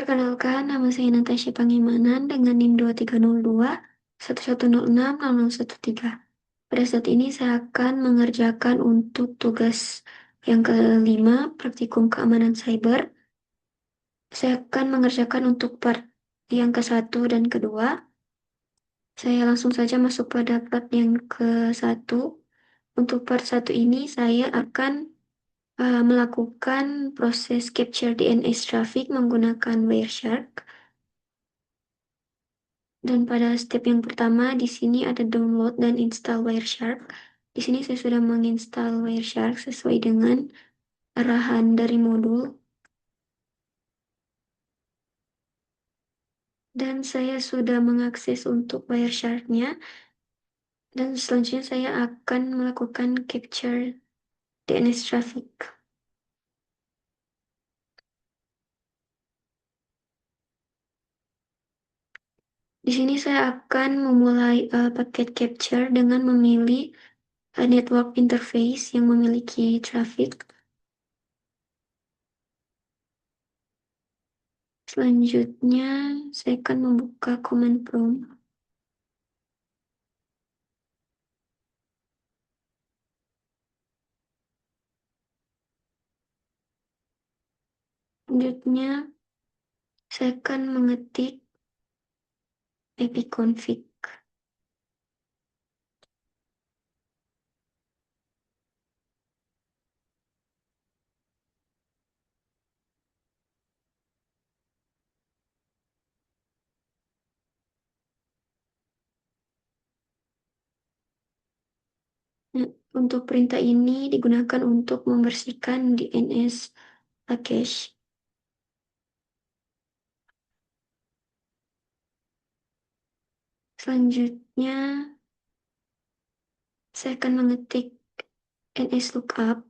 Perkenalkan, nama saya Natasha Pangimanan dengan NIM 2302 1106 0013. Pada saat ini saya akan mengerjakan untuk tugas yang kelima, praktikum keamanan cyber. Saya akan mengerjakan untuk part yang ke-1 dan kedua. Saya langsung saja masuk pada part yang ke-1. Untuk part 1 ini saya akan melakukan proses capture DNS traffic menggunakan Wireshark. Dan pada step yang pertama di sini ada download dan install Wireshark. Di sini saya sudah menginstal Wireshark sesuai dengan arahan dari modul. Dan saya sudah mengakses untuk Wireshark-nya. Dan selanjutnya saya akan melakukan capture DNS traffic. Di sini saya akan memulai paket capture dengan memilih network interface yang memiliki traffic. Selanjutnya, saya akan membuka command prompt. Selanjutnya, saya akan mengetik ipconfig. Nah, untuk perintah ini digunakan untuk membersihkan DNS cache. Selanjutnya, saya akan mengetik nslookup.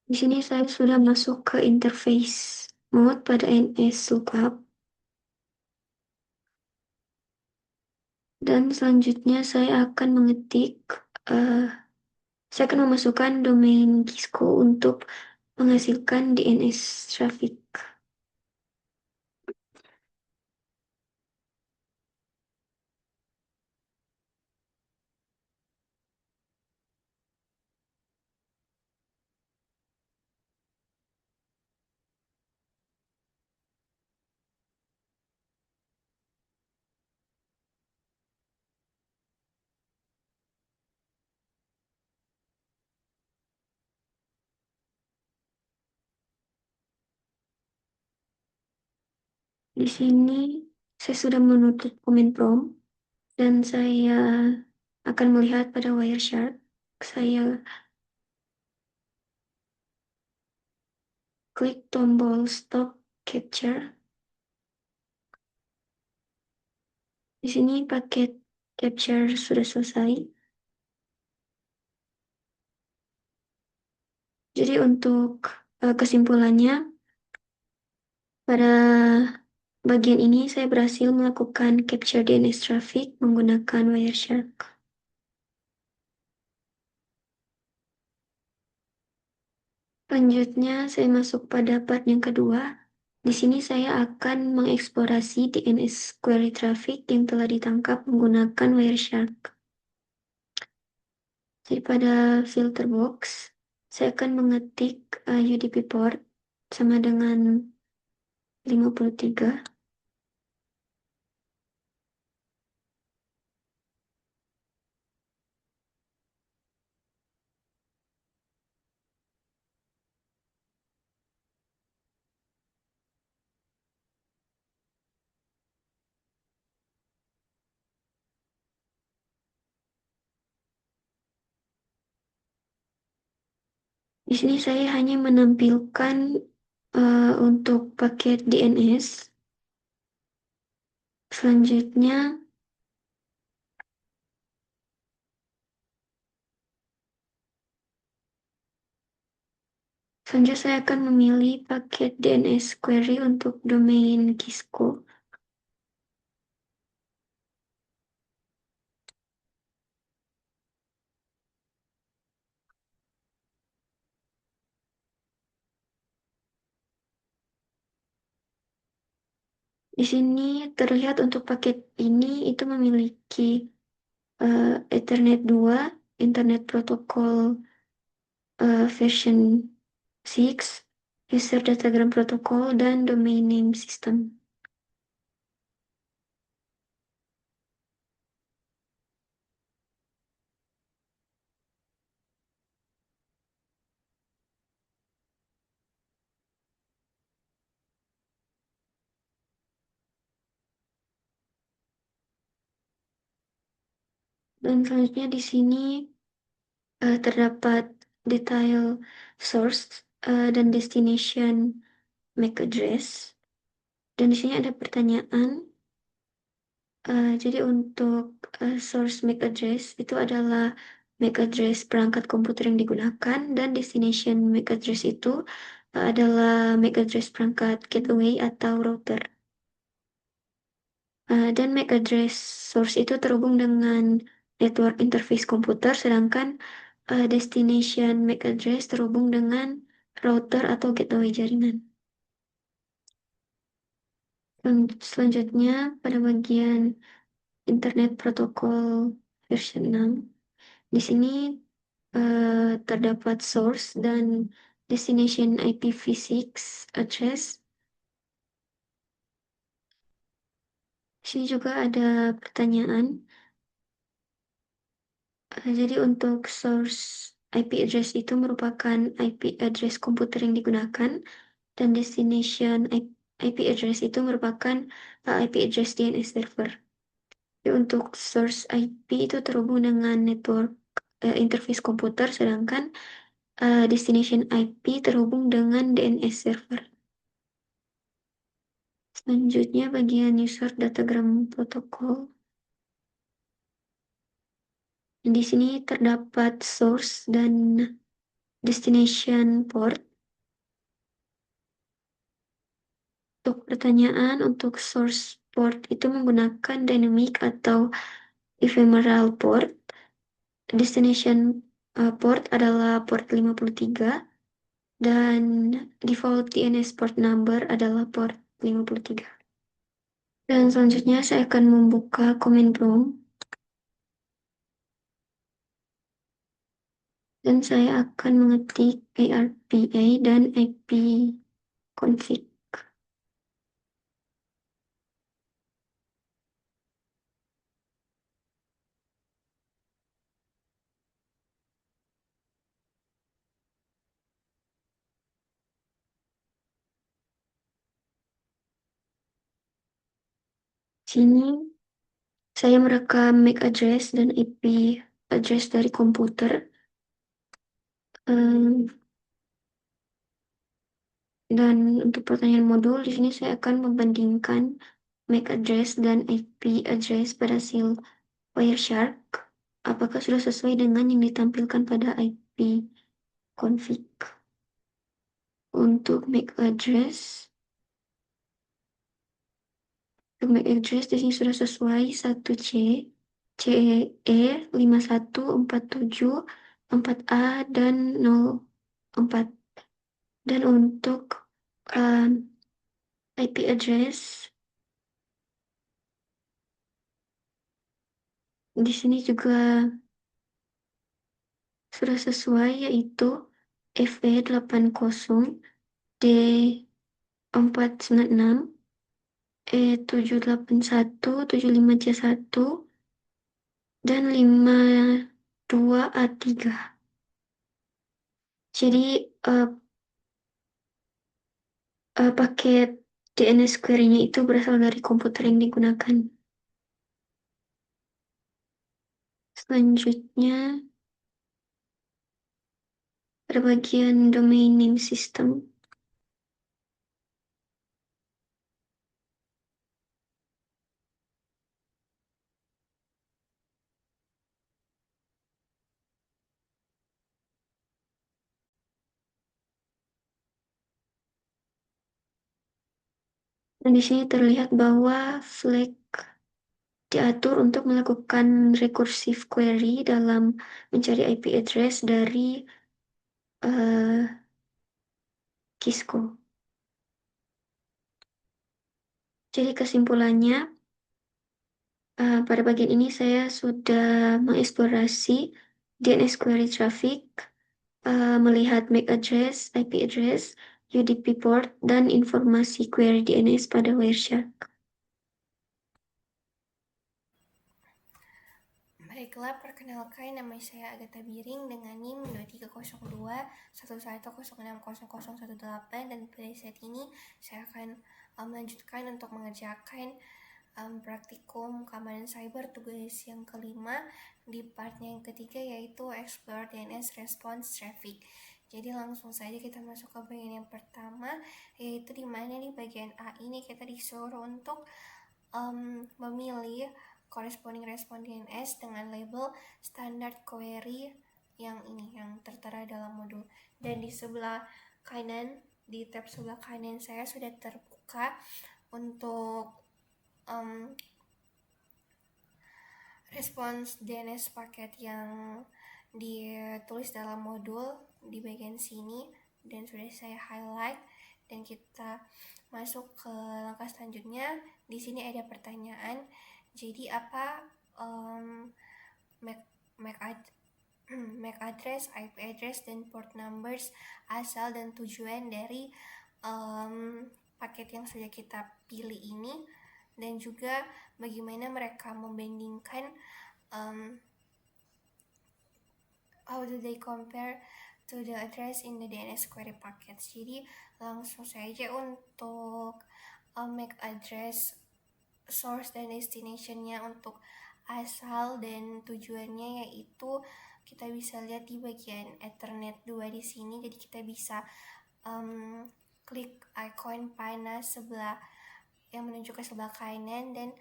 Di sini saya sudah masuk ke interface mode pada nslookup. Dan selanjutnya saya akan mengetik, saya akan memasukkan domain Cisco untuk menghasilkan DNS traffic. Di sini saya sudah menutup comment prompt dan saya akan melihat pada Wireshark. Saya klik tombol stop capture. Di sini paket capture sudah selesai. Jadi untuk kesimpulannya, pada bagian ini saya berhasil melakukan capture DNS traffic menggunakan Wireshark. Selanjutnya saya masuk pada part yang kedua. Di sini saya akan mengeksplorasi DNS query traffic yang telah ditangkap menggunakan Wireshark. Jadi pada filter box, saya akan mengetik UDP port sama dengan 53. Di sini saya hanya menampilkan untuk paket DNS. Selanjutnya, saya akan memilih paket DNS query untuk domain Cisco. Di sini terlihat untuk paket ini itu memiliki Ethernet 2, Internet Protocol version 6, User Datagram Protocol, dan Domain Name System. Dan selanjutnya di sini terdapat detail source dan destination MAC address. Dan di sini ada pertanyaan. Jadi untuk source MAC address itu adalah MAC address perangkat komputer yang digunakan, dan destination MAC address itu adalah MAC address perangkat gateway atau router. Dan MAC address source itu terhubung dengan network interface komputer, sedangkan destination MAC address terhubung dengan router atau gateway jaringan. Selanjutnya pada bagian Internet Protocol version 6. Di sini terdapat source dan destination IPv6 address. Di sini juga ada pertanyaan. Jadi untuk source IP address itu merupakan IP address komputer yang digunakan, dan destination IP address itu merupakan IP address DNS server. Jadi untuk source IP itu terhubung dengan network interface komputer, sedangkan destination IP terhubung dengan DNS server. Selanjutnya bagian user datagram protokol. Di sini terdapat source dan destination port. Untuk pertanyaan, untuk source port itu menggunakan dynamic atau ephemeral port. Destination port adalah port 53, dan default DNS port number adalah port 53. Dan selanjutnya saya akan membuka command prompt, dan saya akan mengetik ARPA dan IP config. Sini saya merekam MAC address dan IP address dari komputer. Em, dan untuk pertanyaan modul, di sini saya akan membandingkan MAC address dan IP address pada hasil Wireshark. Apakah sudah sesuai dengan yang ditampilkan pada IP config? Untuk MAC address di sini sudah sesuai 1C, CE 5147 4A dan 04. Dan untuk IP address di sini juga sudah sesuai, yaitu FE80D496 E78175C1 dan 52A3. Jadi paket DNS query-nya itu berasal dari komputer yang digunakan. Selanjutnya pada bagian domain name system. Dan di sini terlihat bahwa flag diatur untuk melakukan recursive query dalam mencari IP address dari Kisco. Jadi kesimpulannya, pada bagian ini saya sudah mengeksplorasi DNS query traffic, melihat MAC address, IP address, UDP port, dan informasi query DNS pada Wireshark. Baiklah, perkenalkan nama saya Agatha Biring dengan NIM 230211060018 dan pada saat ini saya akan melanjutkan untuk mengerjakan praktikum keamanan cyber tugas yang kelima di partnya yang ketiga, yaitu Explore DNS Response Traffic. Jadi langsung saja kita masuk ke bagian yang pertama, yaitu di mana di bagian A ini kita disuruh untuk memilih corresponding response DNS dengan label standard query yang ini yang tertera dalam modul. Dan di sebelah kanan, di tab sebelah kanan saya sudah terbuka untuk respons DNS paket yang ditulis dalam modul di bagian sini dan sudah saya highlight. Dan kita masuk ke langkah selanjutnya. Di sini ada pertanyaan. Jadi apa MAC address, IP address, dan port numbers asal dan tujuan dari paket yang sudah kita pilih ini, dan juga bagaimana mereka membandingkan how do they compare to the address in the DNS query packets. Jadi langsung saja untuk MAC address, source dan destinationnya untuk asal dan tujuannya, yaitu kita bisa lihat di bagian Ethernet 2 di sini. Jadi kita bisa klik icon panah sebelah yang menunjuk ke sebelah kanan dan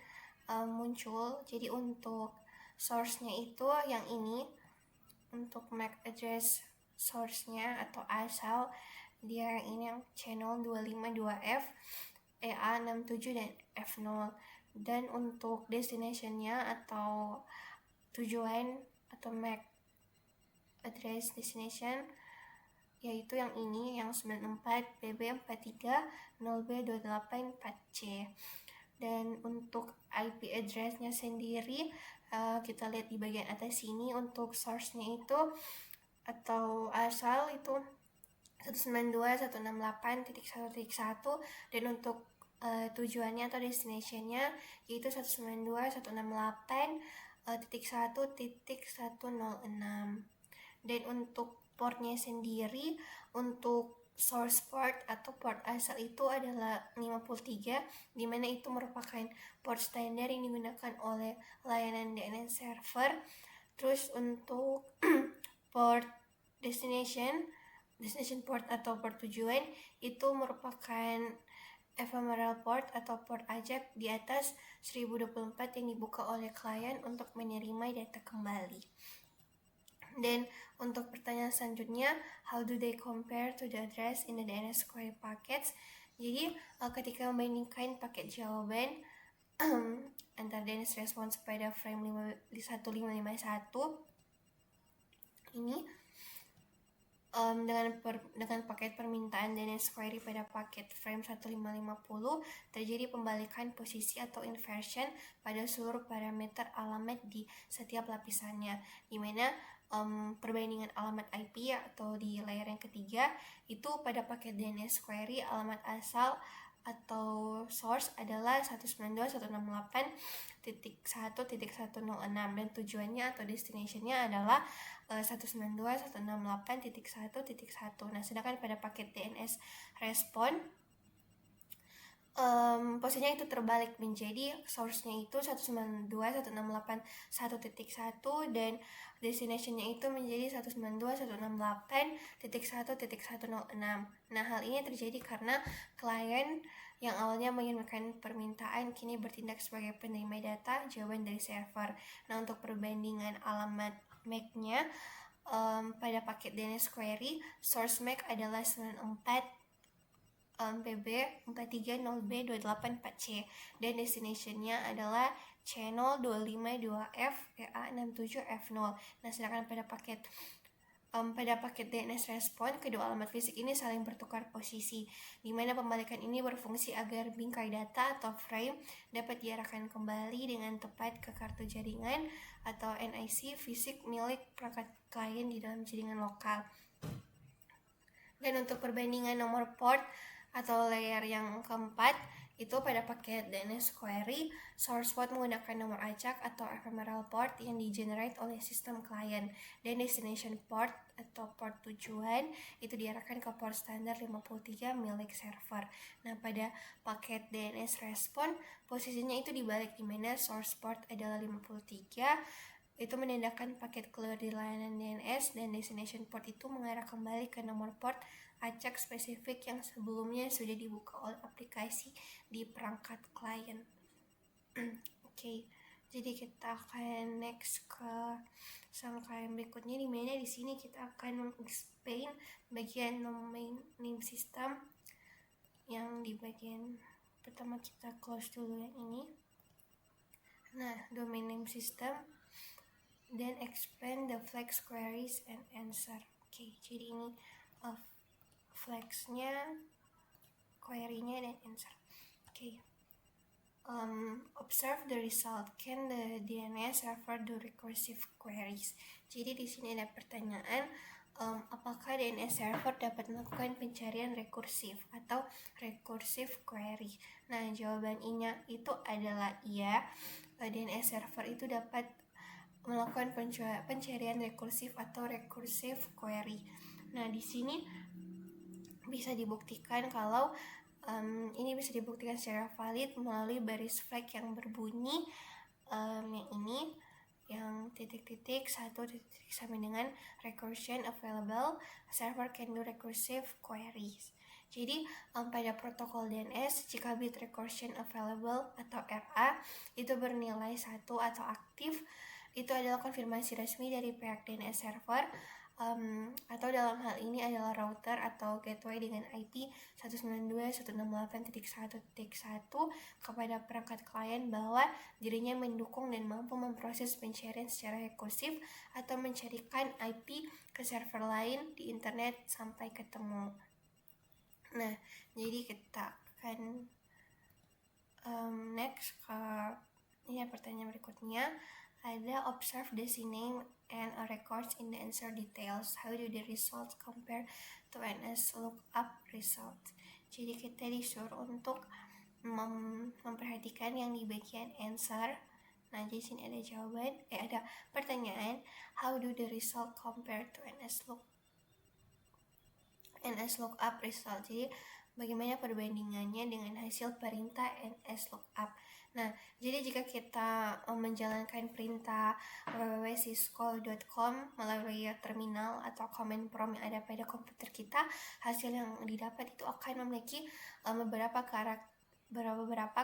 muncul. Jadi untuk source-nya itu yang ini, untuk MAC address source-nya atau asal dia ini yang channel 252F, EA67 dan F0. Dan untuk destination-nya atau tujuan atau MAC address destination yaitu yang ini, yang 94BB430B284C. Dan untuk IP address-nya sendiri, kita lihat di bagian atas sini. Untuk source-nya itu atau asal itu 192.168.1.1, dan untuk tujuannya atau destination-nya yaitu 192.168.1.106. Dan untuk portnya sendiri, untuk source port atau port asal itu adalah 53, dimana itu merupakan port standar yang digunakan oleh layanan DNS server. Terus untuk port destination port atau port tujuan itu merupakan ephemeral port atau port ajak di atas 1024 yang dibuka oleh klien untuk menerima data kembali. Dan untuk pertanyaan selanjutnya, how do they compare to the address in the DNS query packets? Jadi ketika membandingkan paket jawaban antara DNS response pada frame 1551 ini dengan paket permintaan DNS query pada paket frame 1550, terjadi pembalikan posisi atau inversion pada seluruh parameter alamat di setiap lapisannya, di mana perbandingan alamat IP atau di layer yang ketiga itu pada paket DNS query alamat asal atau source adalah 192.168.1.106 dan tujuannya atau destinationnya adalah 192.168.1.1. Nah, sedangkan pada paket DNS respon posisinya itu terbalik, menjadi source-nya itu 192.168.1.1 dan destination-nya itu menjadi 192.168.1.106. Nah, hal ini terjadi karena klien yang awalnya mengirimkan permintaan kini bertindak sebagai penerima data jawaban dari server. Nah, untuk perbandingan alamat MAC-nya pada paket DNS query, source MAC adalah 94 PB430B284C dan destination-nya adalah channel 252F EA67F0. Nah, sedangkan pada paket pada paket DNS respon, kedua alamat fisik ini saling bertukar posisi, di mana pembalikan ini berfungsi agar bingkai data atau frame dapat diarahkan kembali dengan tepat ke kartu jaringan atau NIC fisik milik perangkat klien di dalam jaringan lokal. Dan untuk perbandingan nomor port atau layer yang keempat, itu pada paket DNS query, source port menggunakan nomor acak atau ephemeral port yang di-generate oleh sistem klien, dan destination port atau port tujuan itu diarahkan ke port standar 53 milik server. Nah, pada paket DNS respon, posisinya itu dibalik, di mana source port adalah 53, itu menandakan paket keluar di layanan DNS, dan destination port itu mengarah kembali ke nomor port acak spesifik yang sebelumnya sudah dibuka oleh aplikasi di perangkat klien. Oke, jadi kita akan next ke rangkaian berikutnya, di mana di sini kita akan explain bagian domain name system. Yang di bagian pertama kita close dulu yang ini. Nah, domain name system, then explain the flex queries and answer. Oke, jadi ini flexnya, query-nya, dan answer. Oke. Observe the result. Can the DNS server do recursive queries? Jadi di sini ada pertanyaan, apakah DNS server dapat melakukan pencarian rekursif atau recursive query? Nah, jawaban I-nya itu adalah iya. DNS server itu dapat melakukan pencarian rekursif atau recursive query. Nah, di sini bisa dibuktikan kalau ini bisa dibuktikan secara valid melalui baris flag yang berbunyi yang ini, yang titik-titik 1 titik sampai dengan recursion available, server can do recursive queries. Jadi pada protokol DNS, jika bit recursion available atau RA itu bernilai 1 atau aktif, itu adalah konfirmasi resmi dari pihak DNS server, atau dalam hal ini adalah router atau gateway dengan IP 192.168.1.1 kepada perangkat klien bahwa dirinya mendukung dan mampu memproses pencarian secara rekursif atau mencarikan IP ke server lain di internet sampai ketemu. Nah, jadi kita akan next ke ini pertanyaan berikutnya. Ada observe the name and records in the answer details. How do the results compare to NS lookup result? Jadi kita disuruh untuk memperhatikan yang di bagian answer. Nah, di sini ada jawaban, ada pertanyaan, how do the result compare to NS lookup result? Jadi bagaimana perbandingannya dengan hasil perintah NS lookup. Nah, jadi jika kita menjalankan perintah www.syscall.com melalui terminal atau command prompt yang ada pada komputer kita, hasil yang didapat itu akan memiliki beberapa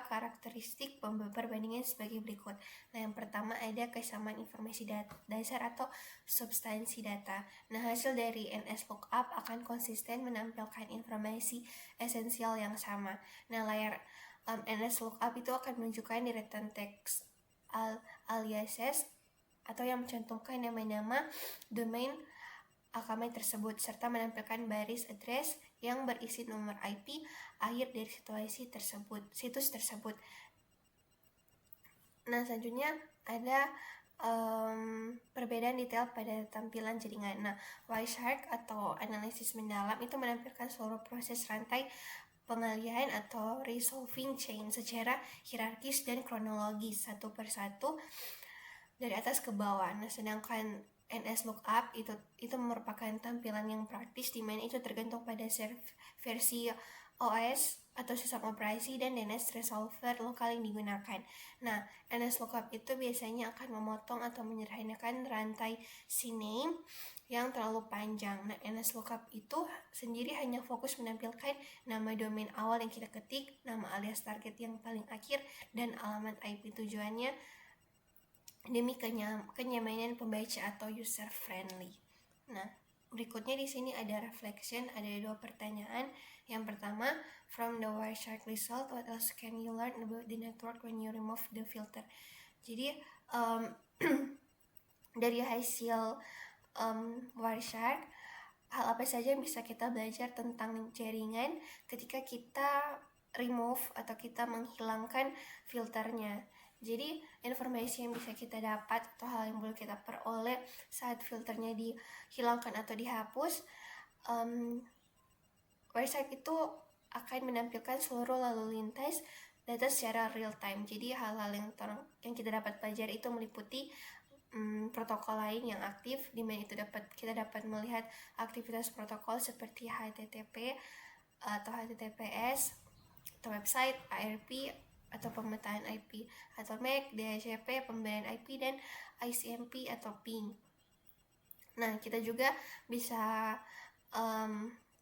karakteristik perbandingan sebagai berikut. Nah, yang pertama ada kesamaan informasi dasar atau substansi data. Nah, hasil dari NS lookup akan konsisten menampilkan informasi esensial yang sama. Nah, layar NS lookup itu akan menunjukkan deretan teks aliases atau yang mencantumkan nama-nama domain alamat tersebut serta menampilkan baris address yang berisi nomor IP akhir dari situs tersebut. Nah, selanjutnya ada perbedaan detail pada tampilan jaringan. Nah, Wireshark atau analisis mendalam itu menampilkan seluruh proses rantai pengalihan atau resolving chain secara hierarkis dan kronologis satu persatu dari atas ke bawah. Nah, sedangkan NS lookup itu merupakan tampilan yang praktis, di mana itu tergantung pada versi OS atau sistem operasi dan DNS resolver lokal yang digunakan. Nah, NS lookup itu biasanya akan memotong atau menyederhanakan rantai CNAME yang terlalu panjang. Nah, NS lookup itu sendiri hanya fokus menampilkan nama domain awal yang kita ketik, nama alias target yang paling akhir, dan alamat IP tujuannya demi kenyamanan pembaca atau user friendly. Nah, berikutnya di sini ada reflection, ada 2 pertanyaan. Yang pertama, from the Wireshark result, what else can you learn about the network when you remove the filter? Jadi dari hasil Wireshark. Hal apa saja yang bisa kita belajar tentang jaringan ketika kita remove atau kita menghilangkan filternya. Jadi informasi yang bisa kita dapat atau hal yang boleh kita peroleh saat filternya dihilangkan atau dihapus, Wireshark itu akan menampilkan seluruh lalu lintas data secara real time. Jadi hal-hal yang kita dapat pelajari itu meliputi protokol lain yang aktif, di mana kita dapat melihat aktivitas protokol seperti HTTP atau HTTPS atau website, ARP atau pemetaan IP, atau MAC, DHCP, pembelian IP, dan ICMP atau ping. Nah, kita juga bisa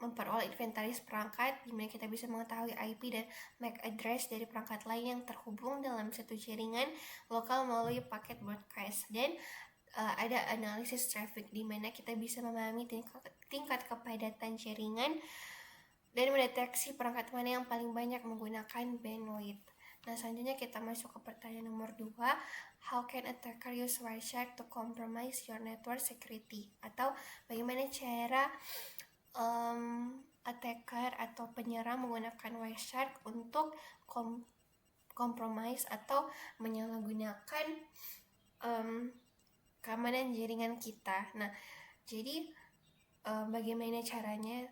memperoleh inventaris perangkat, di mana kita bisa mengetahui IP dan MAC address dari perangkat lain yang terhubung dalam satu jaringan lokal melalui paket broadcast. Dan ada analisis traffic, di mana kita bisa memahami tingkat kepadatan jaringan dan mendeteksi perangkat mana yang paling banyak menggunakan bandwidth. Nah, selanjutnya kita masuk ke pertanyaan nomor 2. How can attacker use Wireshark to compromise your network security? Atau bagaimana cara attacker atau penyerang menggunakan Wireshark untuk compromise atau menyalahgunakan keamanan jaringan kita. Nah, jadi bagaimana caranya?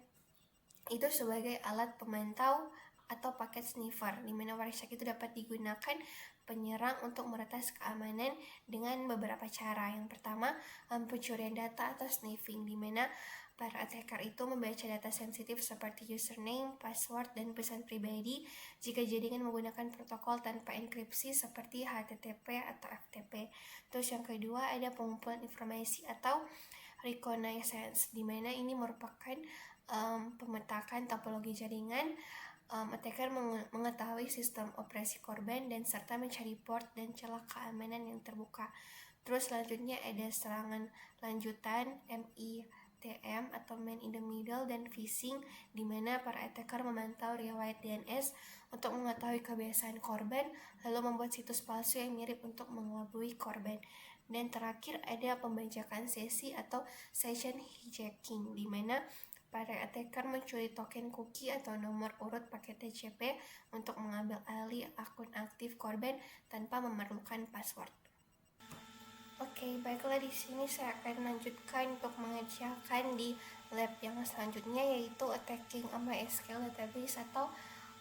Itu sebagai alat pemantau atau paket sniffer, di mana Wireshark itu dapat digunakan penyerang untuk meretas keamanan dengan beberapa cara. Yang pertama, pencurian data atau sniffing, di mana para attacker itu membaca data sensitif seperti username, password, dan pesan pribadi jika jaringan menggunakan protokol tanpa enkripsi seperti HTTP atau FTP. Terus yang kedua, ada pengumpulan informasi atau reconnaissance, di mana ini merupakan pemetakan topologi jaringan. Attacker mengetahui sistem operasi korban dan serta mencari port dan celah keamanan yang terbuka. Terus selanjutnya ada serangan lanjutan MITM atau man in the middle dan phishing, di mana para attacker memantau riwayat DNS untuk mengetahui kebiasaan korban lalu membuat situs palsu yang mirip untuk mengelabui korban. Dan terakhir ada pembajakan sesi atau session hijacking, di mana para attacker mencuri token cookie atau nomor urut paket TCP untuk mengambil alih akun aktif korban tanpa memerlukan password. Oke, baiklah, di sini saya akan lanjutkan untuk mengerjakan di lab yang selanjutnya, yaitu attacking a MySQL database atau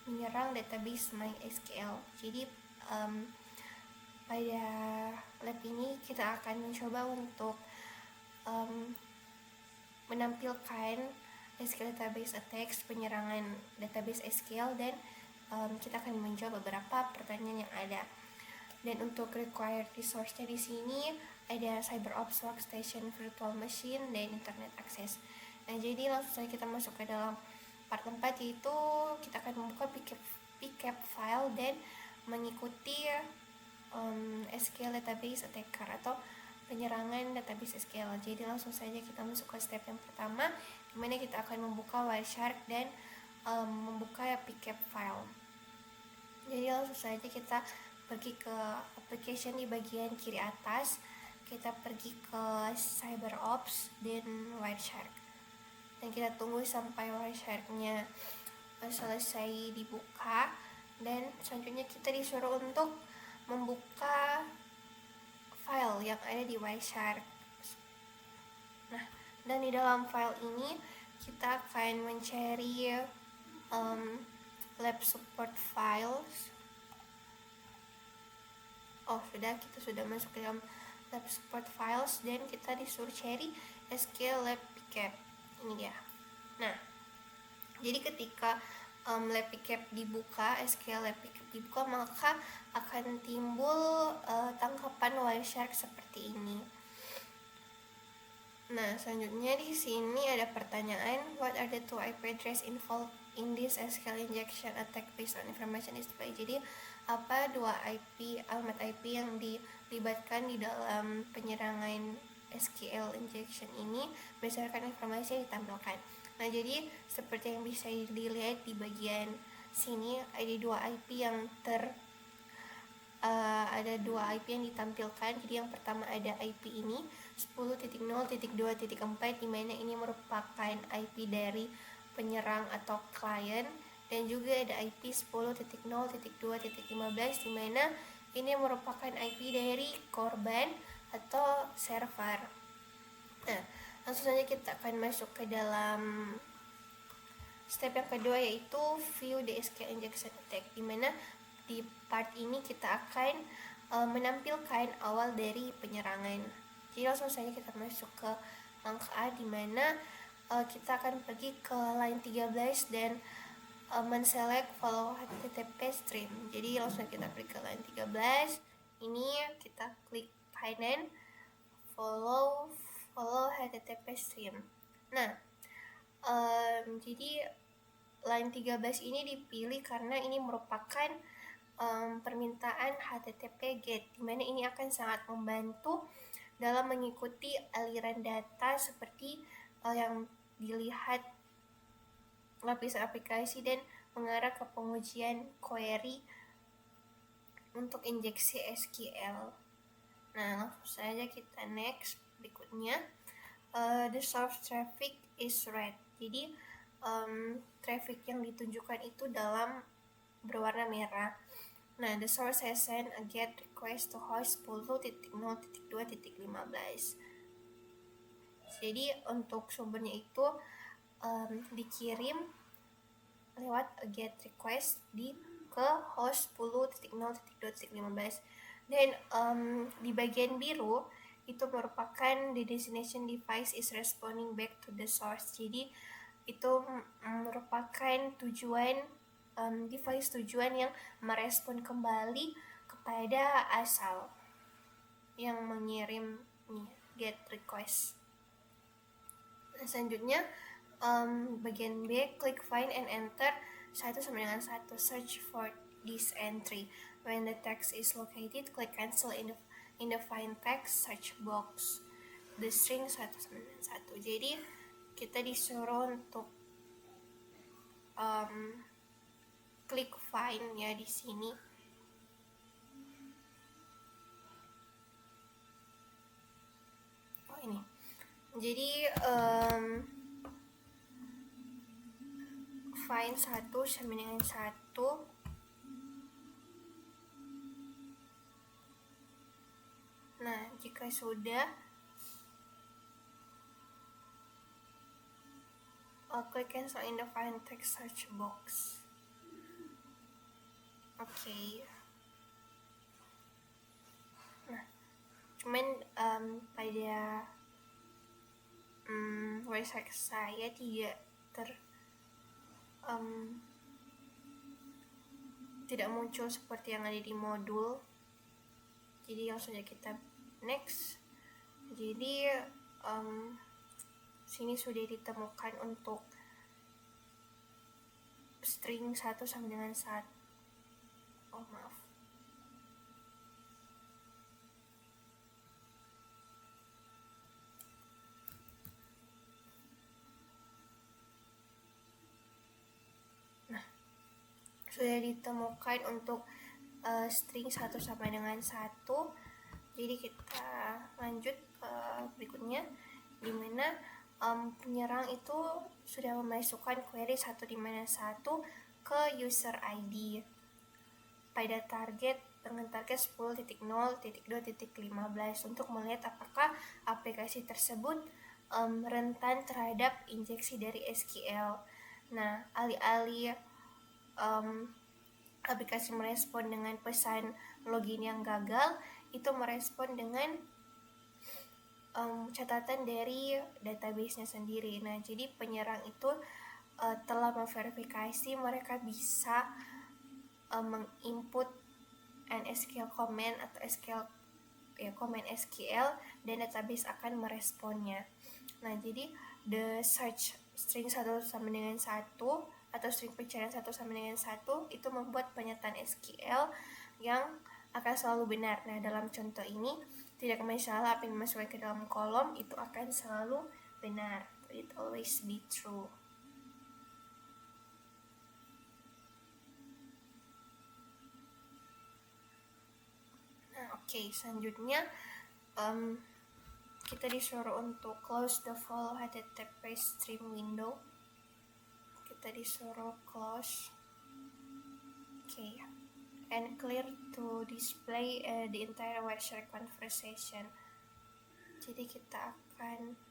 menyerang database MySQL. Jadi pada lab ini kita akan mencoba untuk menampilkan SQL database attacks, penyerangan database SQL, dan kita akan menjawab beberapa pertanyaan yang ada. Dan untuk required resource-nya di sini ada CyberOps Workstation, Virtual Machine, dan Internet Access. Nah, jadi langsung saja kita masuk ke dalam part 4, yaitu kita akan membuka pcap file dan mengikuti SQL database attacker atau penyerangan database SQL. Jadi langsung saja kita masuk ke step yang pertama, di mana kita akan membuka Wireshark dan membuka pcap file. Jadi langsung saja kita pergi ke application di bagian kiri atas, kita pergi ke CyberOps dan Wireshark, dan kita tunggu sampai Wireshark-nya selesai dibuka. Dan selanjutnya kita disuruh untuk membuka file yang ada di Wireshark. Nah, dan di dalam file ini kita akan mencari lab support files. Kita sudah masuk ke dalam lab support files dan kita disuruh cari SQL lab pcap. Ini dia. Nah, jadi ketika lab pcap dibuka, SQL lab pcap dibuka, maka akan timbul tangkapan Wireshark seperti ini. Nah, selanjutnya di sini ada pertanyaan, what are the two IP address involved in this SQL injection attack based on information display? Jadi apa dua alamat IP yang dilibatkan di dalam penyerangan SQL injection ini berdasarkan informasi yang ditampilkan. Nah, jadi seperti yang bisa dilihat di bagian sini ada dua IP yang ada 2 IP yang ditampilkan. Jadi yang pertama ada IP ini 10.0.2.4, dimana ini merupakan IP dari penyerang atau klien, dan juga ada IP 10.0.2.15, dimana ini merupakan IP dari korban atau server. Nah, langsung saja kita akan masuk ke dalam step yang kedua, yaitu view the SQL injection attack, dimana di part ini kita akan menampilkan awal dari penyerangan. Jadi langsung saja kita masuk ke langkah A, dimana kita akan pergi ke line 13 dan men-select follow HTTP stream. Jadi langsung kita pergi ke line 13. Ini kita klik find and follow HTTP stream. Nah, jadi line 13 ini dipilih karena ini merupakan permintaan HTTP GET, dimana ini akan sangat membantu dalam mengikuti aliran data seperti yang dilihat lapisan aplikasi dan mengarah ke pengujian query untuk injeksi SQL. Nah, langsung saja kita next. Berikutnya, the source traffic is red. Jadi traffic yang ditunjukkan itu dalam berwarna merah. Nah, the source has sent a GET request to host 10.0.2.15. Jadi untuk sumbernya itu dikirim lewat a GET request ke host 10.0.2.15. Dan di bagian biru itu merupakan the destination device is responding back to the source. Jadi itu merupakan tujuan device tujuan yang merespon kembali kepada asal yang mengirim GET request. Nah, selanjutnya bagian B, click find and enter 1 sama dengan 1, search for this entry. When the text is located, click cancel in the find text search box the string 1 sama dengan 1. Jadi kita disuruh untuk klik find ya di sini. Oh, ini. Jadi find 1 sama dengan 1. Nah, jika sudah, klik cancel in the find text search box. Oke. Nah, cuman pada website saya tidak muncul seperti yang ada di modul. Jadi langsung saja kita next. Jadi sini sudah ditemukan untuk string 1 sama dengan 1. Oh, maaf. Nah, sudah ditemukan untuk string 1 sama dengan 1. Jadi kita lanjut ke berikutnya, dimana penyerang itu sudah memasukkan query 1 di mana 1 ke user ID pada target dengan target 10.0.2.15 untuk melihat apakah aplikasi tersebut rentan terhadap injeksi dari SQL. Nah, alih-alih aplikasi merespon dengan pesan login yang gagal, itu merespon dengan catatan dari database-nya sendiri. Nah, jadi penyerang itu telah memverifikasi mereka bisa menginput an SQL command atau command SQL, dan database akan meresponnya. Nah, jadi the search string 1 sama dengan 1 atau string pencarian 1 sama dengan 1 itu membuat pernyataan SQL yang akan selalu benar. Nah, dalam contoh ini tidak masalah apa yang dimasukkan ke dalam kolom itu akan selalu benar. It always be true. Oke, selanjutnya kita disuruh untuk close the full HTTP stream window. Kita disuruh close. Oke, and clear to display the entire Wireshark conversation. Jadi kita akan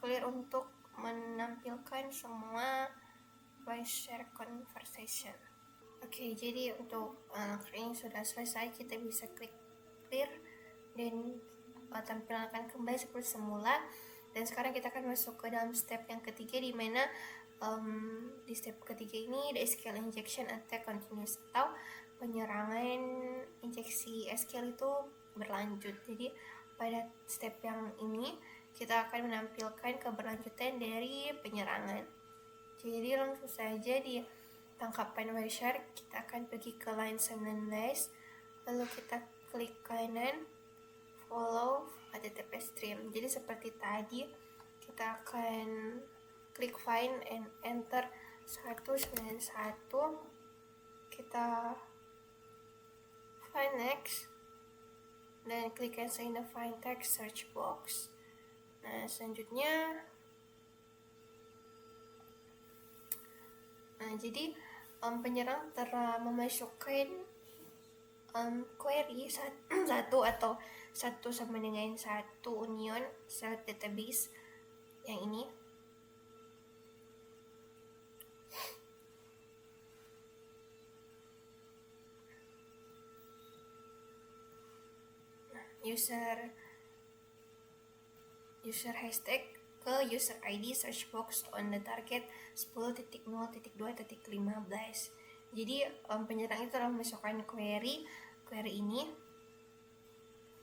clear untuk menampilkan semua Wireshark conversation. Oke, jadi untuk ini sudah selesai, kita bisa klik clear dan tampilan akan kembali seperti semula. Dan sekarang kita akan masuk ke dalam step yang ketiga, di mana di step ketiga ini the SQL injection attack continues, atau penyerangan injeksi SQL itu berlanjut. Jadi pada step yang ini kita akan menampilkan keberlanjutan dari penyerangan. Jadi langsung saja di tangkapan Wireshark kita akan pergi ke line 19, lalu kita klik kanan follow HTTP stream. Jadi seperti tadi kita akan klik find and enter 191, kita find next dan klik answer in the find text search box. Nah, selanjutnya jadi penyerang telah memasukkan query satu atau satu sama dengan satu union select database yang ini. User hashtag ke user ID search box on the target 10.0.2.15. Jadi penyerang itu telah memasukkan query ini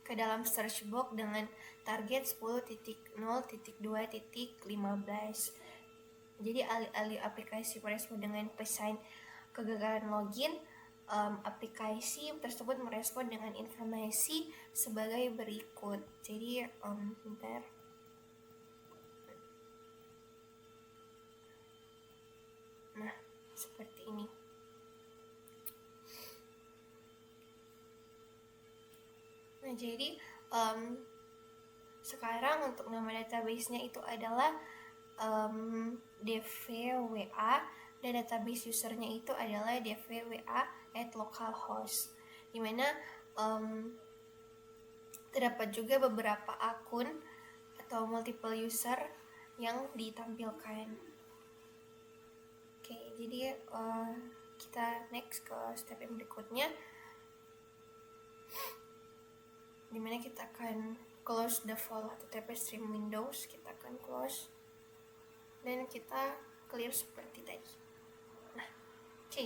ke dalam search box dengan target 10.0.2.15. Jadi alih-alih aplikasi merespon dengan pesan kegagalan login, aplikasi tersebut merespon dengan informasi sebagai berikut. Jadi bentar. Nah, seperti ini. Nah, jadi sekarang untuk nama database-nya itu adalah dvwa, dan database usernya itu adalah dvwa@localhost, dimana terdapat juga beberapa akun atau multiple user yang ditampilkan. Oke, jadi kita next ke step yang berikutnya, dimana kita akan close the full HTTP stream windows. Kita akan close dan kita clear seperti tadi. Nah, oke,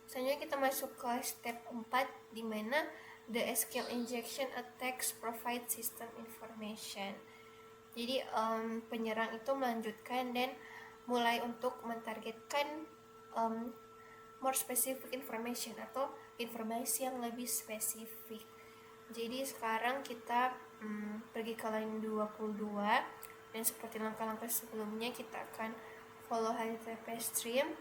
selanjutnya kita masuk ke step 4, dimana the SQL injection attacks provide system information. Jadi penyerang itu melanjutkan dan mulai untuk mentargetkan more specific information atau informasi yang lebih spesifik. Jadi sekarang kita pergi ke line 22, dan seperti langkah-langkah sebelumnya kita akan follow HTTP stream.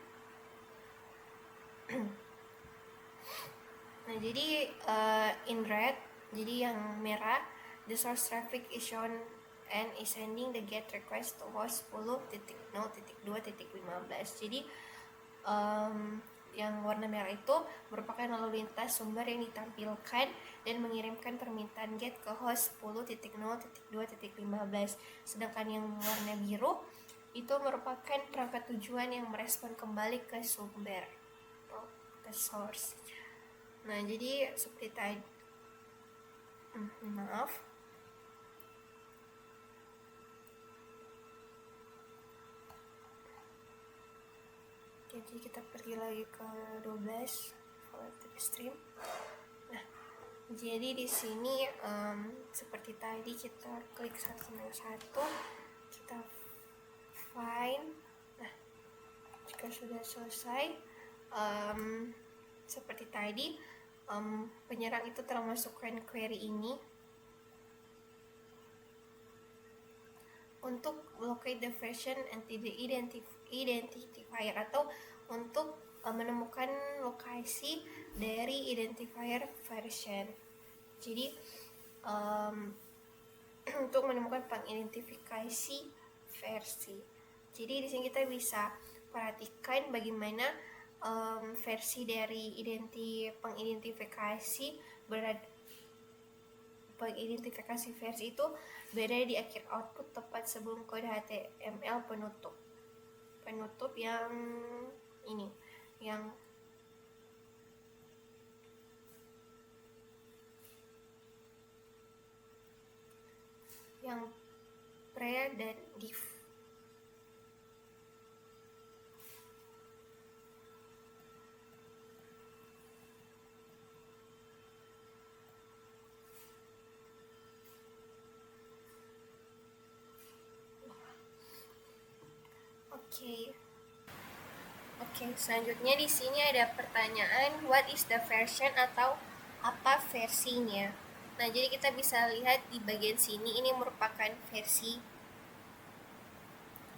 Nah, jadi in red, jadi yang merah, the source traffic is shown and is sending the GET request to host 10.0.2.15. Jadi yang warna merah itu merupakan lalu lintas sumber yang ditampilkan dan mengirimkan permintaan GET ke host 10.0.2.15. Sedangkan yang warna biru itu merupakan perangkat tujuan yang merespon kembali ke sumber atau ke source. Nah, jadi seperti tadi, jadi kita pergi lagi ke 12 HTTP stream. Nah, jadi di sini seperti tadi kita klik satu, kita find. Nah, jika sudah selesai, seperti tadi penyerang itu telah masukkan query ini. Untuk locate the version and the identifier, atau untuk menemukan lokasi dari identifier version. Jadi untuk menemukan pengidentifikasi versi. Jadi di sini kita bisa perhatikan bagaimana versi dari pengidentifikasi versi itu berada di akhir output tepat sebelum kode HTML penutup yang ini, yang pre dan div. Oke, selanjutnya di sini ada pertanyaan what is the version atau apa versinya. Nah, jadi kita bisa lihat di bagian sini ini merupakan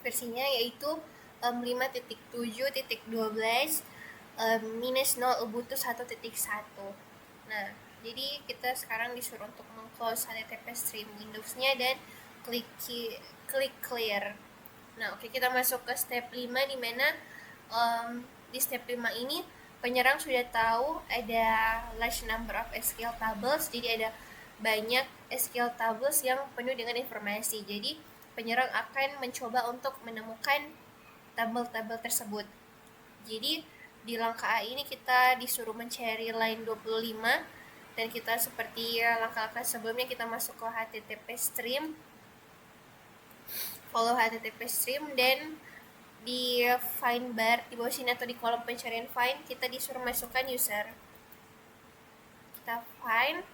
versinya yaitu 5.7.12 minus 0 Ubuntu 1.1. Nah, jadi kita sekarang disuruh untuk meng-close HTTP stream Windows-nya dan klik clear. Nah, oke, kita masuk ke step 5 di mana di step 5 ini penyerang sudah tahu ada large number of SQL tables, jadi ada banyak SQL tables yang penuh dengan informasi. Jadi penyerang akan mencoba untuk menemukan tabel-tabel tersebut. Jadi di langkah A ini kita disuruh mencari line 25, dan kita seperti langkah-langkah sebelumnya kita masuk ke HTTP stream, follow HTTP stream, dan di find bar di bawah sini atau di kolom pencarian find kita disuruh masukkan user. Kita find.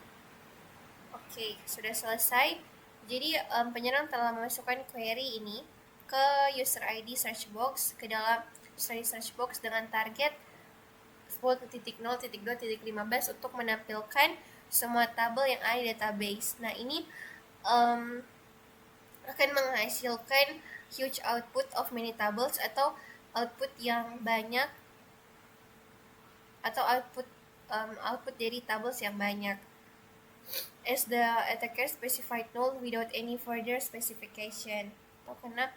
Oke, sudah selesai. Jadi penyerang telah memasukkan query ini ke user ID search box, ke dalam user ID search box dengan target 10.0.2.15 untuk menampilkan semua tabel yang ada di database. Nah, ini akan menghasilkan huge output of many tables, atau output yang banyak, atau output dari tables yang banyak. As the attacker specified null without any further specification. Atau karena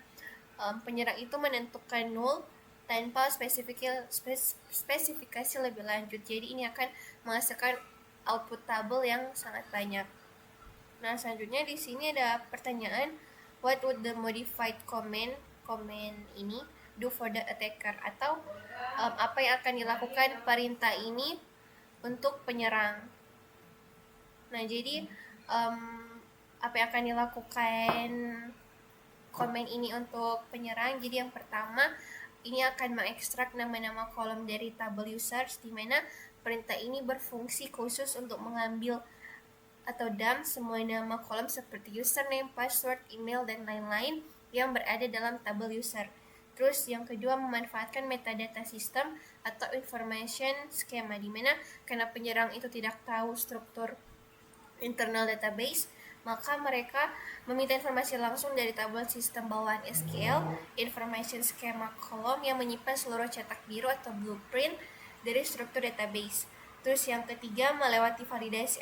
penyerang itu menentukan null tanpa spesifikasi lebih lanjut. Jadi ini akan menghasilkan output tabel yang sangat banyak. Nah, selanjutnya di sini ada pertanyaan what would the modified command ini do for the attacker, atau apa yang akan dilakukan perintah ini untuk penyerang. Nah, jadi apa yang akan dilakukan command ini untuk penyerang? Jadi yang pertama, ini akan mengekstrak nama-nama kolom dari tabel users, di mana perintah ini berfungsi khusus untuk mengambil atau dump semua nama kolom seperti username, password, email, dan lain-lain yang berada dalam tabel user. Terus yang kedua, memanfaatkan metadata system atau information schema, di mana karena penyerang itu tidak tahu struktur internal database, maka mereka meminta informasi langsung dari tabel sistem bawaan SQL, information schema kolom yang menyimpan seluruh cetak biru atau blueprint dari struktur database. Terus yang ketiga, melewati validasi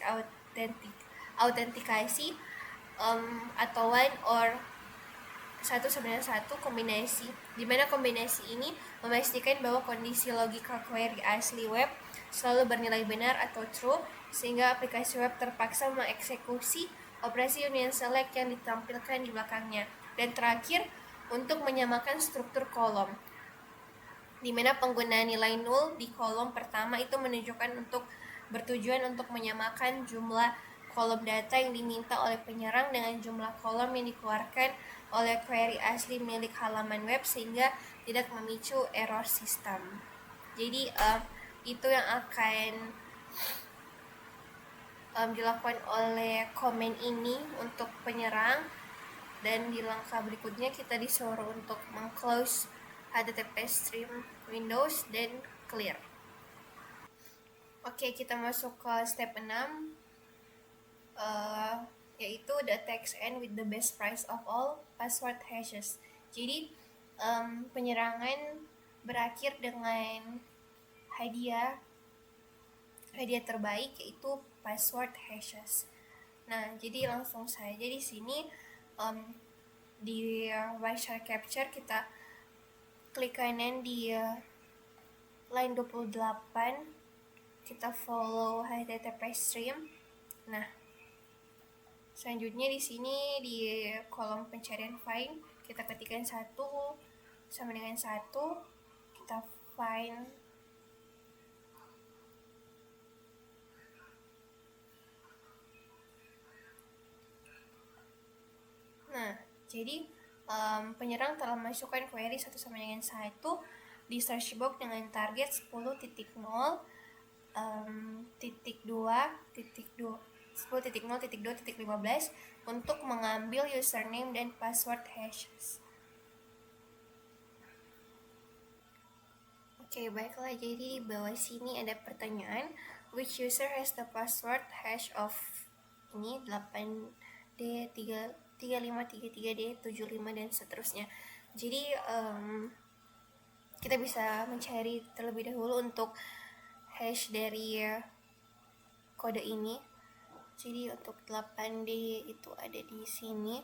autentikasi atau one or 1 kombinasi, di mana kombinasi ini memastikan bahwa kondisi logika query asli web selalu bernilai benar atau true, sehingga aplikasi web terpaksa mengeksekusi operasi union select yang ditampilkan di belakangnya. Dan terakhir, untuk menyamakan struktur kolom, di mana penggunaan nilai null di kolom pertama itu bertujuan untuk menyamakan jumlah kolom data yang diminta oleh penyerang dengan jumlah kolom yang dikeluarkan oleh query asli milik halaman web, sehingga tidak memicu error sistem. Jadi itu yang akan dilakukan oleh command ini untuk penyerang. Dan di langkah berikutnya kita disuruh untuk meng-close HTTP stream Windows dan clear. Oke, kita masuk ke step 6. yaitu the text end with the best price of all password hashes. Jadi penyerangan berakhir dengan hadiah terbaik, yaitu password hashes. Nah, jadi langsung saja di sini di website capture kita klik kanan di line 28, kita follow HTTP stream. Nah, selanjutnya di sini di kolom pencarian find kita ketikkan 1 sama dengan 1, kita find Nah, jadi penyerang telah masukkan query 1 sama dengan 1 di search box dengan target 10.0 titik 10.0.2.15 untuk mengambil username dan password hashes. Oke, baiklah, jadi di bawah sini ada pertanyaan, which user has the password hash of ini 8D3533D75 dan seterusnya. Jadi kita bisa mencari terlebih dahulu untuk hash dari kode ini. Jadi untuk 8D itu ada di sini.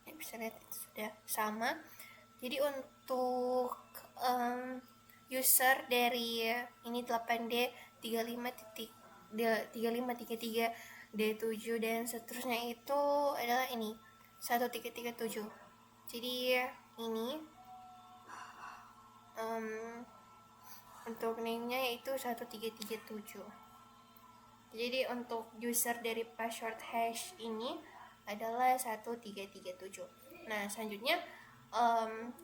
Ya, bisa lihat itu sudah sama. Jadi untuk user dari ini 8D 3533 D7 dan seterusnya itu adalah ini 1337. Jadi ini untuk name-nya yaitu 1337. Jadi untuk user dari password hash ini adalah 1337. Nah, selanjutnya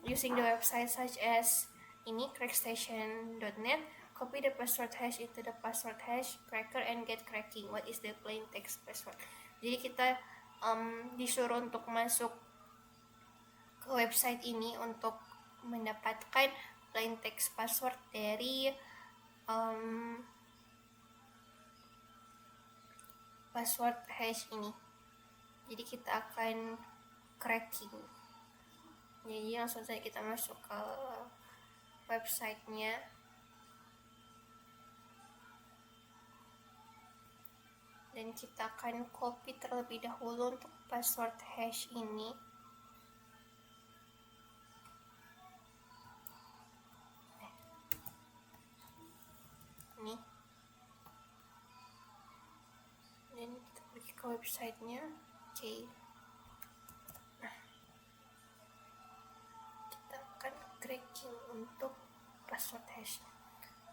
using the website such as ini crackstation.net, copy the password hash into the password hash cracker and get cracking. What is the plain text password? Jadi kita disuruh untuk masuk ke website ini untuk mendapatkan plain text password dari password hash ini. Jadi kita akan cracking. Jadi langsung saja kita masuk ke websitenya. Dan kita akan copy terlebih dahulu untuk password hash ini. Ini. Dan kita pergi ke websitenya. Oke. Nah, kita akan cracking untuk password hash.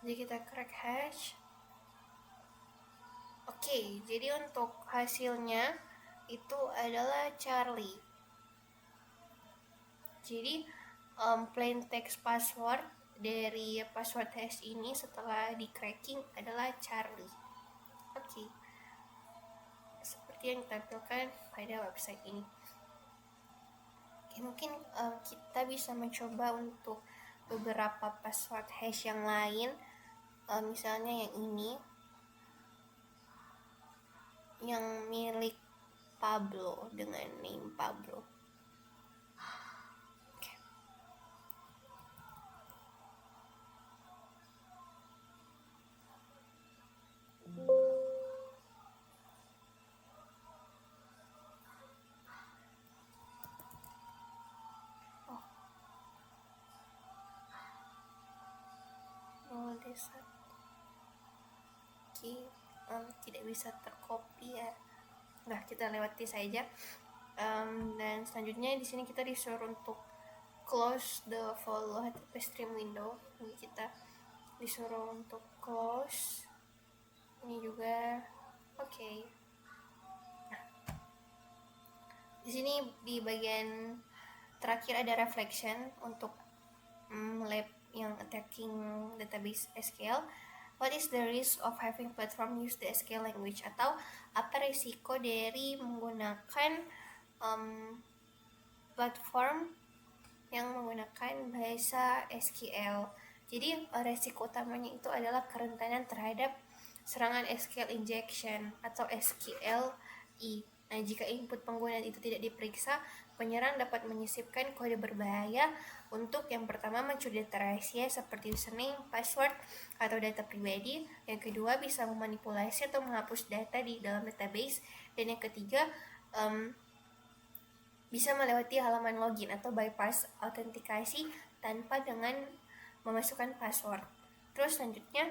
Jadi kita crack hash. Oke, jadi untuk hasilnya itu adalah Charlie. Jadi plain text password dari password hash ini setelah di cracking adalah Charlie. Oke, seperti yang ditampilkan pada website ini. Oke, mungkin kita bisa mencoba untuk beberapa password hash yang lain, misalnya yang ini, yang milik Pablo dengan name Pablo. Okay. Desa. Oke, tidak bisa tercopy ya. Nah, kita lewati saja. Dan selanjutnya di sini kita disuruh untuk close the follow HTTP stream window. Ini kita disuruh untuk close. Ini juga oke. Nah, di sini di bagian terakhir ada reflection untuk lab yang attacking database SQL. What is the risk of having platform use the SQL language? Atau apa risiko dari menggunakan platform yang menggunakan bahasa SQL? Jadi risiko utamanya itu adalah kerentanan terhadap serangan SQL injection atau SQL I. Nah, jika input penggunaan itu tidak diperiksa, penyerang dapat menyisipkan kode berbahaya untuk yang pertama mencuri data rahasia seperti username, password, atau data pribadi. Yang kedua bisa memanipulasi atau menghapus data di dalam database. Dan yang ketiga bisa melewati halaman login atau bypass autentikasi tanpa dengan memasukkan password. Terus selanjutnya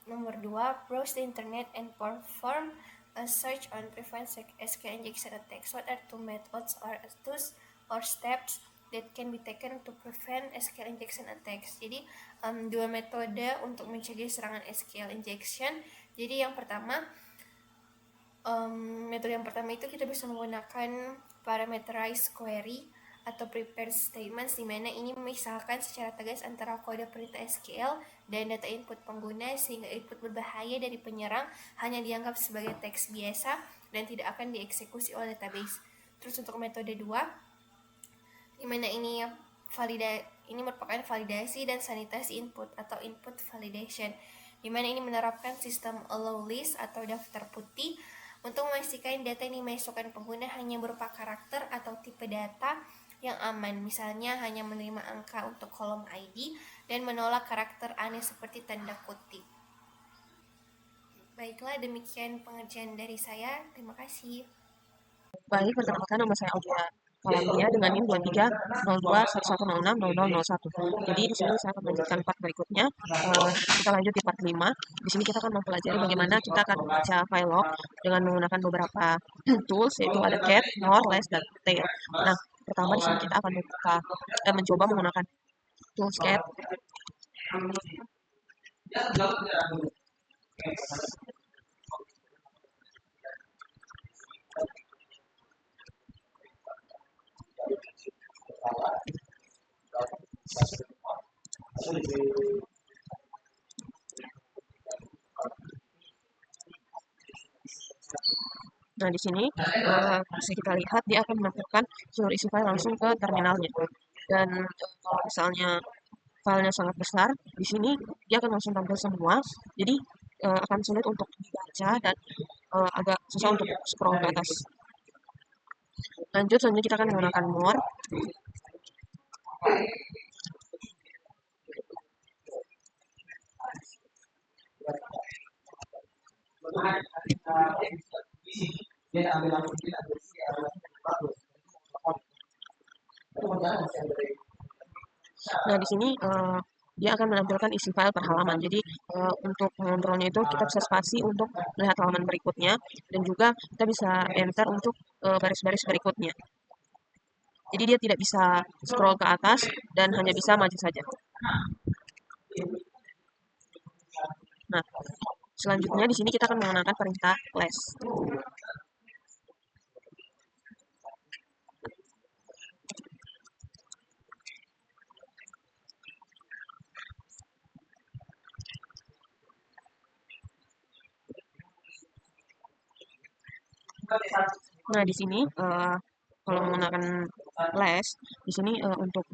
nomor 2, browse the internet and perform a search on prevent SQL injection attacks. What are two methods or tools or steps that can be taken to prevent SQL injection attacks? Jadi dua metode untuk mencegah serangan SQL injection. Jadi yang pertama, metode yang pertama itu kita bisa menggunakan parameterized query atau prepared statements, di mana ini memisahkan secara tegas antara kode perintah SQL dan data input pengguna sehingga input berbahaya dari penyerang hanya dianggap sebagai teks biasa dan tidak akan dieksekusi oleh database. Terus untuk metode 2, di mana ini merupakan validasi dan sanitasi input atau input validation, di mana ini menerapkan sistem allow list atau daftar putih untuk memastikan data yang dimasukkan pengguna hanya berupa karakter atau tipe data yang aman, misalnya hanya menerima angka untuk kolom ID dan menolak karakter aneh seperti tanda kutip. Baiklah, demikian pengerjaan dari saya. Terima kasih. Baik, perkenalkan nama saya Aulia Falandia dengan NIM 230211060001. Jadi di sini saya akan melanjutkan part berikutnya. Kita lanjut di part 5. Di sini kita akan mempelajari bagaimana kita akan membaca file log dengan menggunakan beberapa tools, yaitu ada cat, more, less, dan tail. Nah, pertama di sini kita akan mencoba menggunakan tools cat. Nah, di sini bisa kita lihat dia akan menampilkan seluruh isi file langsung ke terminalnya. Dan kalau misalnya filenya sangat besar, di sini dia akan langsung tampil semua. Jadi akan sulit untuk dibaca dan agak susah untuk scroll ke atas. Lanjut, selanjutnya kita akan menggunakan more. Nah, di sini dia akan menampilkan isi file per halaman. Jadi untuk mengontrolnya itu kita bisa spasi untuk melihat halaman berikutnya dan juga kita bisa enter untuk baris-baris berikutnya. Jadi dia tidak bisa scroll ke atas dan hanya bisa maju saja. Nah, selanjutnya di sini kita akan menggunakan perintah less. Nah, di sini kalau menggunakan less, di sini untuk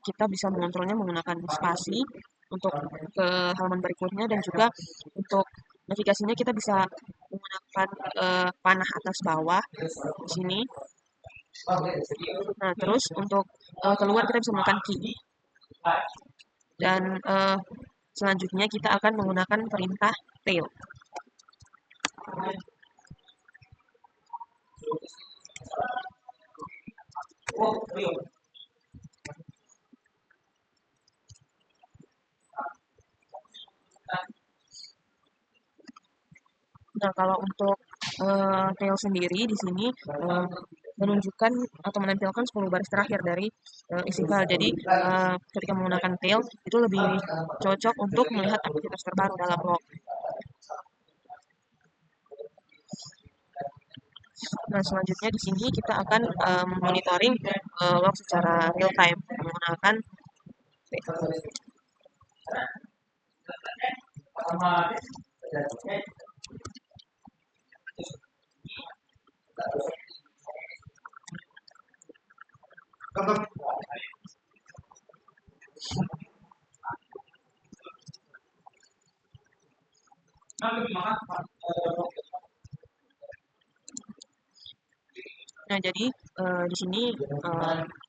kita bisa mengontrolnya menggunakan spasi untuk ke halaman berikutnya dan juga untuk navigasinya kita bisa menggunakan panah atas bawah di sini. Nah, terus untuk keluar kita bisa menggunakan key. Dan selanjutnya kita akan menggunakan perintah tail. Nah, kalau untuk tail sendiri di sini menunjukkan atau menampilkan 10 baris terakhir dari isi file. Jadi ketika menggunakan tail itu lebih cocok untuk melihat aktivitas terbaru dalam log. Nah, selanjutnya di sini kita akan monitoring log secara real time menggunakan Nah, jadi di sini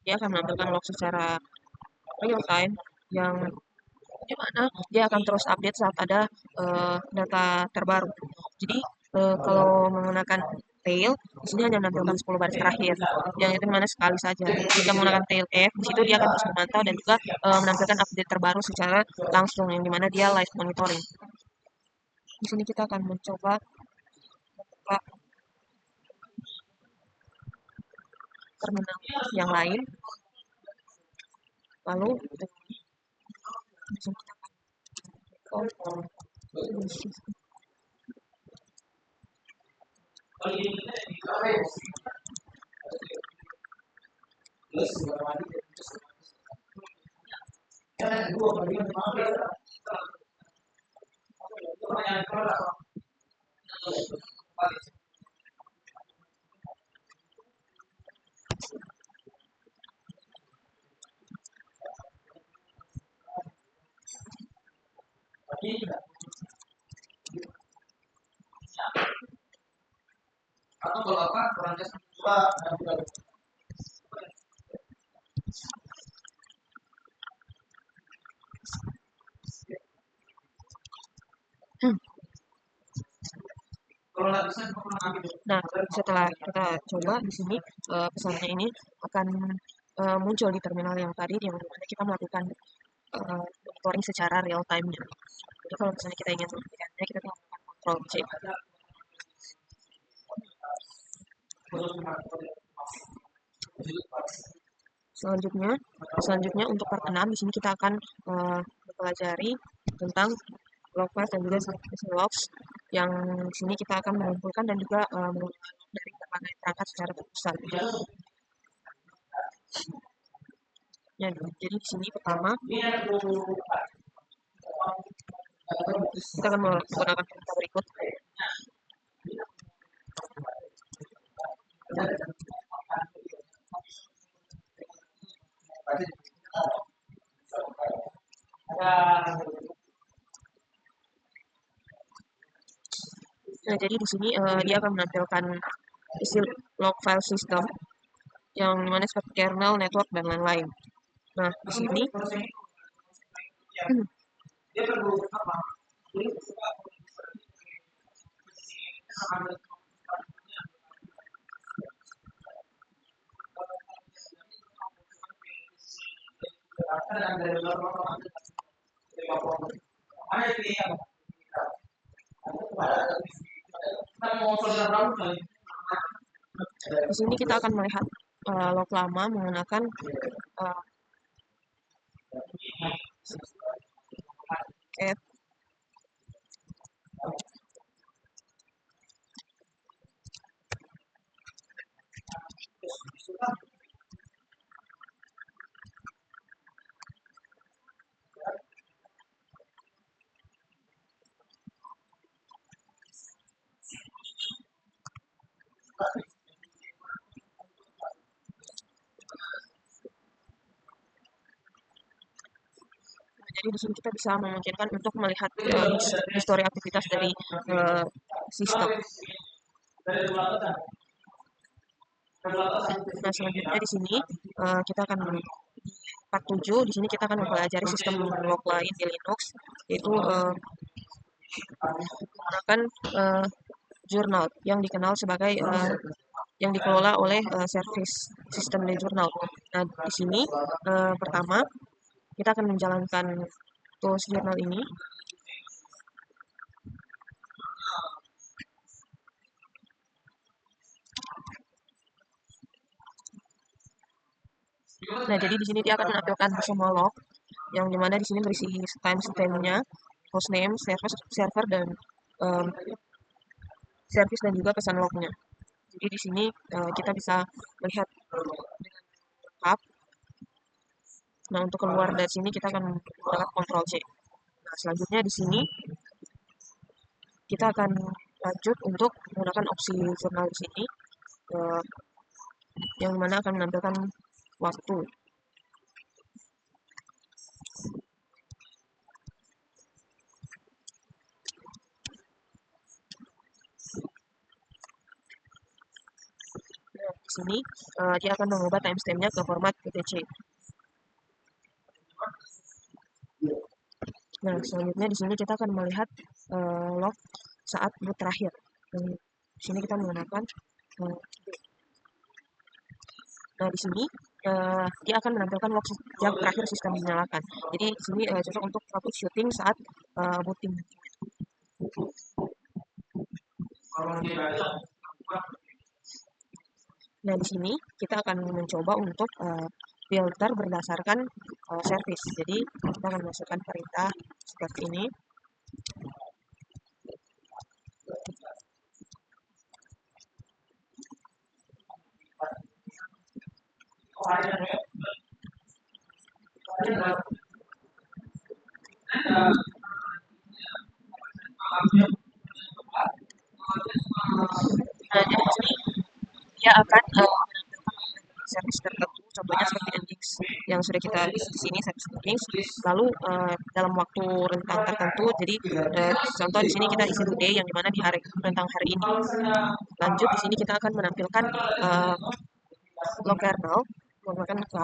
dia akan menampilkan log secara real time yang di mana dia akan terus update saat ada data terbaru. Jadi kalau menggunakan tail, di sini hanya menampilkan 10 baris terakhir, yang itu mana sekali saja. Jika menggunakan tail F, di situ dia akan terus memantau dan juga menampilkan update terbaru secara langsung, yang dimana dia live monitoring. Di sini kita akan mencoba membuka terminal yang lain, lalu di sini kita akan Nah, setelah kita coba di sini pesannya ini akan muncul di terminal yang tadi, yang dimana kita melakukan monitoring secara real time-nya. Jadi kalau misalnya kita ingin menghentikannya, kita tinggal melakukan Ctrl C. Selanjutnya untuk part 6 di sini kita akan mempelajari tentang log files dan juga application logs, yang di sini kita akan mengumpulkan dan juga menggunakan log dari berbagai perangkat secara terpusat. Ya, jadi di sini pertama kita akan menggunakan perintah berikut. Nah, jadi di sini dia akan menampilkan isi log file system yang dimana seperti kernel, network, dan lain-lain. Nah, di sini kita akan melihat log lama menggunakan cat jadi di sini kita bisa memungkinkan untuk melihat histori aktivitas dari sistem. Nah, selanjutnya di sini kita akan part 7, di sini kita akan mempelajari sistem log lain di Linux, yaitu menggunakan jurnal yang dikenal sebagai yang dikelola oleh service sistem di jurnal. Nah, di sini pertama kita akan menjalankan tools jurnal ini. Nah, jadi di sini dia akan menampilkan semua log, yang dimana di sini berisi timestamp-nya, hostname, server dan service dan juga pesan lognya. Jadi di sini kita bisa melihat dengan lengkap. Nah, untuk keluar dari sini kita akan menggunakan Ctrl C. Nah, selanjutnya di sini kita akan lanjut untuk menggunakan opsi jurnal di sini, yang mana akan menampilkan waktu. Di sini dia akan mengubah timestampnya ke format PTC. Nah, selanjutnya di sini kita akan melihat log saat boot terakhir. Dan di sini kita menggunakan nah, di sini dia akan menampilkan log jam terakhir sistem dinyalakan. Jadi di sini cocok untuk troubleshooting saat booting. Nah, di sini kita akan mencoba untuk filter berdasarkan service. Jadi kita akan masukkan perintah seperti ini. Nah, jadi di sini dia akan service tertentu, contohnya seperti Nginx yang sudah kita list di sini service Nginx. Lalu dalam waktu rentang tertentu, jadi contoh di sini kita isi today yang dimana di hari rentang hari ini. Lanjut di sini kita akan menampilkan log kernel menggunakan K.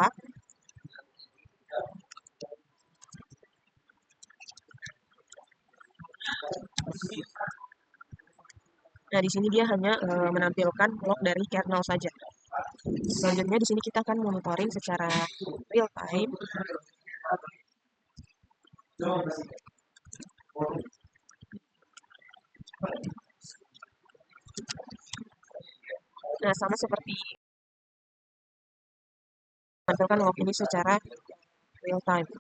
Nah, di sini dia hanya menampilkan log dari kernel saja. Selanjutnya di sini kita akan monitoring secara real time. Nah, sama seperti menampilkan log ini secara real time.